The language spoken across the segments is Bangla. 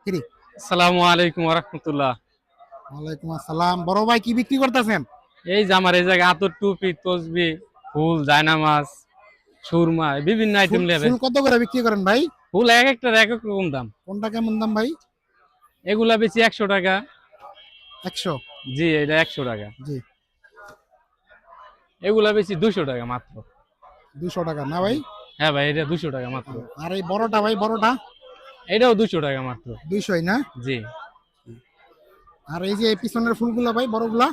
ফ্রি। আসসালামু আলাইকুম ওয়া রাহমাতুল্লাহ। ওয়ালাইকুম আসসালাম। বড় ভাই কি বিক্রি করতেছেন? এই যে আমার এই জায়গায় আতর, টুপি, তসবি, ফুল, জায়নামাজ, সুরমা বিভিন্ন ফুল আইটেম নেবে। ফুল কত করে বিক্রি করেন ভাই? ফুল এক একটার এক এক রকম দাম। কোনটা কেমন দাম ভাই? এগুলা বেশি 100 টাকা। 100। জি, এটা 100 টাকা। জি। এগুলা বেশি 200 টাকা মাত্র। 200 টাকা না ভাই? হ্যাঁ ভাই, এটা 200 টাকা মাত্র। আর এই বড়টা ভাই, বড়টা এটাও 200 টাকা মাত্র। 200ই না? জি। আর এই যে এই পিছনের ফুলগুলা ভাই, বড়গুলা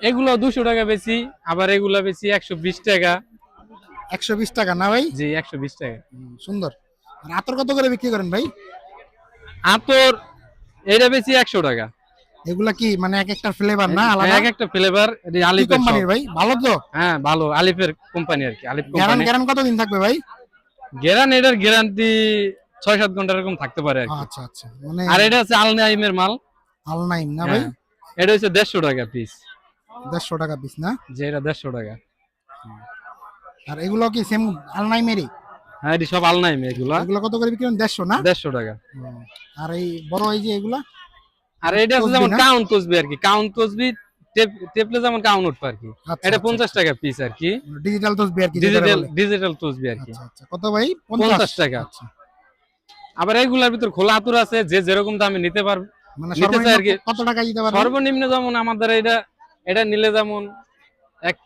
এগুলো 200 টাকা বেশি, আবার এগুলা বেশি 120 টাকা। 120 টাকা না ভাই? জি, 120 টাকা। সুন্দর। আর আতর কত করে বিক্রি করেন ভাই? আতর এটা বেশি 100 টাকা। এগুলা কি মানে এক একটা ফ্লেভার না হ্যাঁ, আলাদা? এক একটা ফ্লেভার। এটা কি আলিফের সব। কোম্পানির ভাই? ভালো তো? হ্যাঁ, ভালো আলিফের কোম্পানি আর কি, আলিফ গ্যারান কোম্পানি। গ্যারান কতদিন থাকবে ভাই? এটার গ্যারান্টি 6-7 ঘন্টা এরকম থাকতে পারে আর কি। আচ্ছা আচ্ছা, মানে আর এটা হচ্ছে আলনাইমের মাল। আলনাইম না ভাই? হ্যাঁ, এটা হচ্ছে 150 টাকা পিস। 150 টাকা পিস না? যে এটা 150 টাকা। আর এগুলো কি সেম আলনাইমেরই? হ্যাঁ, এটি সব আলনাইম এগুলা। এগুলো কত করে বিক্রি করেন? 150 না? 150 টাকা। আর এই বড় এই যে এগুলা আর এটা হচ্ছে তসবি যেমন না? কাউন্ট তসবি আর কি, কাউন্ট তসবি টেপলে যেমন কাউন্ট উঠবে আর কি। আচ্ছা, এটা আচ্ছা, 50 টাকা পিস আর কি। ডিজিটাল তসবি আর কি যেটা ডিজিটাল বলে। ডিজিটাল তসবি আর কি। আচ্ছা আচ্ছা, কত ভাই? 50 টাকা। আচ্ছা, আবার এগুলার ভিতর খোলা আতর আছে, যে যেরকম দামে নিতে পারবে, মানে নিতে চাই আর কি। সর্বনিম্ন কত টাকা দিতে পারবেন? সর্বনিম্ন যেমন আমাদের এটা এটা নিলে যেমন এক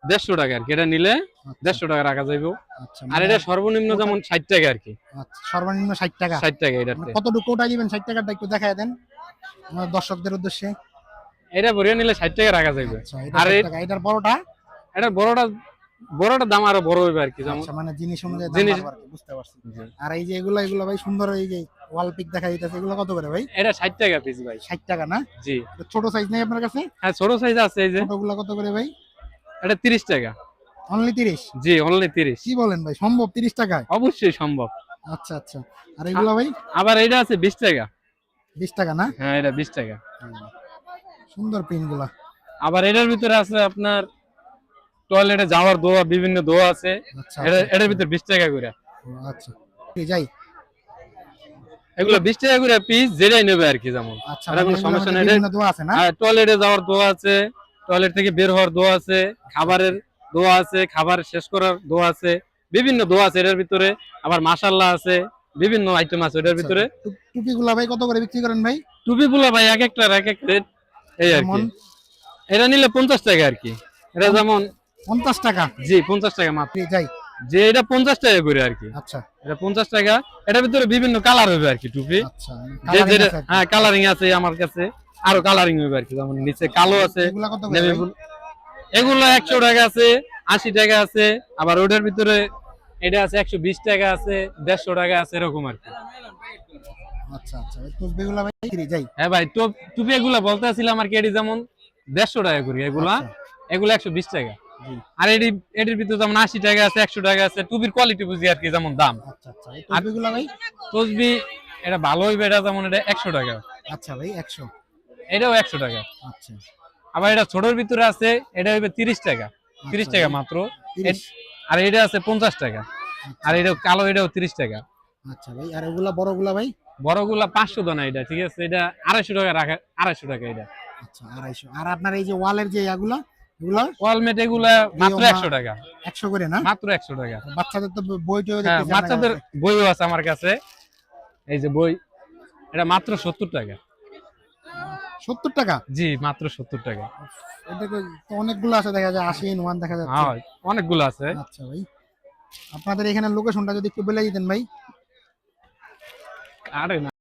150 টাকা আর কি, এটা নিলে 150 টাকা রাখা যাইব। আচ্ছা, আর মানে এটা সর্বনিম্ন যেমন 60 টাকা আর কি। আচ্ছা, সর্বনিম্ন 60 টাকা। 60 টাকা মানে এটাতে। কতটুকু কোটায় দিবেন 60 টাকাটা একটু দেখায় দেন আমাদের দর্শকদের উদ্দেশ্যে। এটা ভরিয়ে নিলে 60 টাকা রাখা যাইবে। আচ্ছা, এটা আর 60 টাকা। এটার বড়টা? এটা বড়টা দাম আরো বড় হইবে আর কি, যেমন আচ্ছা, মানে জিনিস অনুযায়ী দাম জিনিস। বাড়বে আর কি, বুঝতে পারছি। আর এই যে এগুলো ভাই সুন্দর, এই যে ওয়াল পিক দেখা যাইতেছে, এগুলো কত করে ভাই? এটা 60 টাকা পিস ভাই। 60 টাকা না? জি। এটা ছোট সাইজ নেই আপনার কাছে? হ্যাঁ, ছোট সাইজ আছে এই যে। ছোটগুলো কত করে ভাই? এটা 30 টাকা। অনলি 30? জি, অনলি 30। কি বলেন ভাই, সম্ভব 30 টাকায়? অবশ্যই সম্ভব। আচ্ছা আচ্ছা। আর এগুলো ভাই? আবার এটা আছে 20 টাকা। 20 টাকা না? হ্যাঁ, এটা 20 টাকা। সুন্দর প্রিন্ট গুলা। আবার এটার ভিতরে আছে আপনার টয়লেটে যাওয়ার দোয়া, বিভিন্ন দোয়া আছে। আচ্ছা এটার ভিতরে 20 টাকা করে। আচ্ছা, ঠিক যাই। এগুলো 20 টাকা করে পিস, যেটাই নেবে আর কি, যেমন আচ্ছা, এটা কোনো সমস্যা নেই। বিভিন্ন দোয়া আছে না? টয়লেটে যাওয়ার দোয়া আছে, টয়লেট থেকে বের হওয়ার দোয়া আছে, খাবারের দোয়া আছে, খাবার শেষ করার দোয়া আছে, বিভিন্ন দোয়া আছে এটার ভিতরে। আবার মাশাআল্লাহ আছে, বিভিন্ন আইটেম আছে এটার ভিতরে। টুপি গুলা ভাই কত করে বিক্রি করেন ভাই? টুপিগুলো ভাই এক একটার এক এক রেট, এই আর কি। এটা নিলে 50 টাকা আর কি। এটা যেমন 50 টাকা? জি, 50 টাকা মাত্র। ঠিক যাই। যে এটা 50 টাকা করে আর কি। আচ্ছা এটা 50 টাকা। এটার ভিতরে বিভিন্ন কালার হবে আর কি টুপি। আচ্ছা, যে coloring যেটা, আছে আর কি। হ্যাঁ, কালারিং আছে আমার কাছে। আরো কালারিং হবে আর কি, যেমন নিচে কালো আছে, এগুলা কত করে নেভি ভাই? ব্লু। এগুলো 100 টাকা আছে, 80 টাকা আছে। আবার ওটার ভিতরে এটা আছে 120 টাকা আছে, 150 টাকা আছে, এরকম আর কি। আচ্ছা আচ্ছা, এই টুপি গুলা ভাই ঠিক যাই। হ্যাঁ ভাই, টুপি এগুলা বলতে আসছিলাম আর কি, এটি যেমন 150 টাকা করে এগুলা। এগুলো 120 টাকা। আর এটির ভিতরে যেমন 80 টাকা আছে, 100 টাকা আছে। টুপির কোয়ালিটি বুঝি আর কি, যেমন দাম। আচ্ছা আচ্ছা, এই টুপি গুলা ভাই? তসবি এটা ভালো হইবে, এটা যেমন এটা 100 টাকা। আচ্ছা ভাই, 100। এটাও 100 টাকা। আচ্ছা আবার এটা ছোটর ভিতরে আছে, এটা হইবে 30 টাকা। 30 টাকা মাত্র। 30। আর এটা আছে 50 টাকা। আর এটা কালো, এটাও 30 টাকা। আচ্ছা ভাই, আর এগুলা বড়গুলা ভাই? বড়গুলা 500 দানা এটা, ঠিক আছে। এটা 250 টাকা রাখা, 250 টাকা এটা। আচ্ছা, 250। আর আপনার এই যে ওয়ালের যে এগুলা, এগুলা ওয়ালমেট এগুলা মাত্র 100 টাকা। 100 করে না? মাত্র 100 টাকা। বাচ্চাদের তো বই টইও হ্যাঁ, দেখতেছি বাচ্চাদের বইও আছে আমার কাছে। এই যে বই, এটা মাত্র 70 টাকা। 70 টাকা? জি, মাত্র 70 টাকা। এটা তো অনেকগুলো আছে, দেখা যায় 80 ওয়ান দেখা যাচ্ছে। হ্যাঁ, অনেকগুলো আছে। আচ্ছা ভাই, আপনাদের এখানে লোকেশনটা যদি একটু বলে দিতেন ভাই। আরে না।